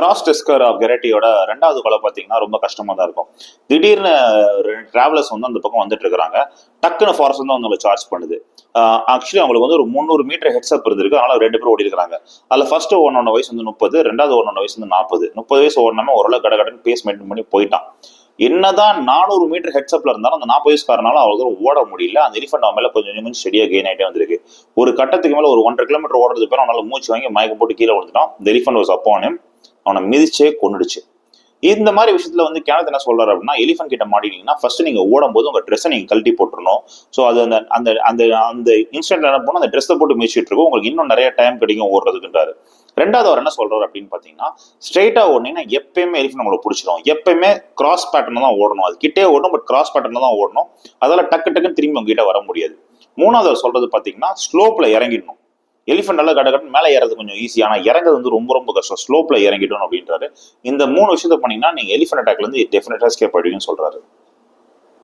Cross டெஸ்கர் of கெரட்டியோட ரெண்டாவது கொலை பார்த்தீங்கன்னா ரொம்ப கஷ்டமா தான் இருக்கும். திடீர்னு டிராவலர்ஸ் வந்து அந்த பக்கம் வந்துட்டு இருக்காங்க. டக்குன்னு ஃபாரஸ்ட் வந்து அவங்களை சார்ஜ் பண்ணுது. ஆக்சுவலி அவங்களுக்கு வந்து ஒரு 300 மீட்டர் ஹெட்ஸ்அப் இருந்திருக்கு. அதனால 2 பேர் ஓடி இருக்காங்க. அதில் ஃபர்ஸ்ட் ஓடனோட வயசு வந்து 30, ரெண்டாவது ஓடனோட வயசு வந்து 40. 30 வயசு ஓடனமே ஓரளவு கடகடன்னு பேஸ் மெயின்டைன் பண்ணி போயிட்டான். என்னதான் 400 மீட்டர் ஹெட்ஸ்அப்ல இருந்தாலும் அந்த 40 வயசுக்காரனால அவ்வளவு தூரம் ஓட முடியல. அந்த எலிஃபென்ட் அவன் மேல கொஞ்சம் கொஞ்சம் ஸ்டெடியா கெயின் ஆகிட்டே வந்திருக்கு. ஒரு கட்டத்துக்கு மேல ஒரு 1.5 கிலோமீட்டர் ஓடுறது பேர் அவனால மூச்சு வாங்கி மயக்கம் போட்டு கீழே விழுந்துட்டான். இந்த எலிஃபென்ட் வாஸ் அப்பான் ஹிம். அவனை மிதிச்சே கொன்னுடுச்சு. இந்த மாதிரி விஷயத்துல வந்து கேனத் என்ன சொல்றாரு அப்படின்னா, எலிஃபென்ட் கிட்ட மாட்டினீங்கன்னா ஃபர்ஸ்ட் நீங்க ஓடும் போது உங்க ட்ரெஸ்ஸை நீங்க கழட்டி போட்டுருணும். ஸோ அது அந்த அந்த அந்த அந்த இன்ஸ்டன்ட் என்ன போனா அந்த ட்ரெஸ்ஸை போட்டு மிதிச்சிட்டு இருக்கும். உங்களுக்கு இன்னும் நிறைய டைம் கிடைக்கும் ஓடுறதுக்குன்றாரு. ரெண்டாவது அவர் என்ன சொல்றாரு அப்படின்னு பாத்தீங்கன்னா, ஸ்ட்ரெயிட்டா ஓடினீங்கன்னா எப்பயுமே எலிஃபென்ட் உங்களை பிடிச்சிடும். எப்பயுமே கிராஸ் பேட்டர்ல தான் ஓடணும். அது கிட்டே ஓடணும், பட் கிராஸ் பேட்டர்ல தான் ஓடணும். அதால டக்கு டக்குன்னு திரும்பி உங்ககிட்ட வர முடியாது. மூணாவது அவர் சொல்றது பாத்தீங்கன்னா, ஸ்லோப்ல இறங்கிடணும். எலிஃபென்டால கடகடன் மேலே ஏறது கொஞ்சம் ஈஸி, ஆனா இறங்குறது வந்து ரொம்ப ரொம்ப கஷ்டம். ஸ்லோப்ல இறங்கிட்டோம் அப்படின்றாரு. இந்த 3 விஷயத்த பண்ணீங்கன்னா நீங்க எலிஃபென்ட் அட்டாக்ல இருந்து டெஃபினட்டா எஸ்கேப் ஆயிடுவீங்கன்னு சொல்றாரு.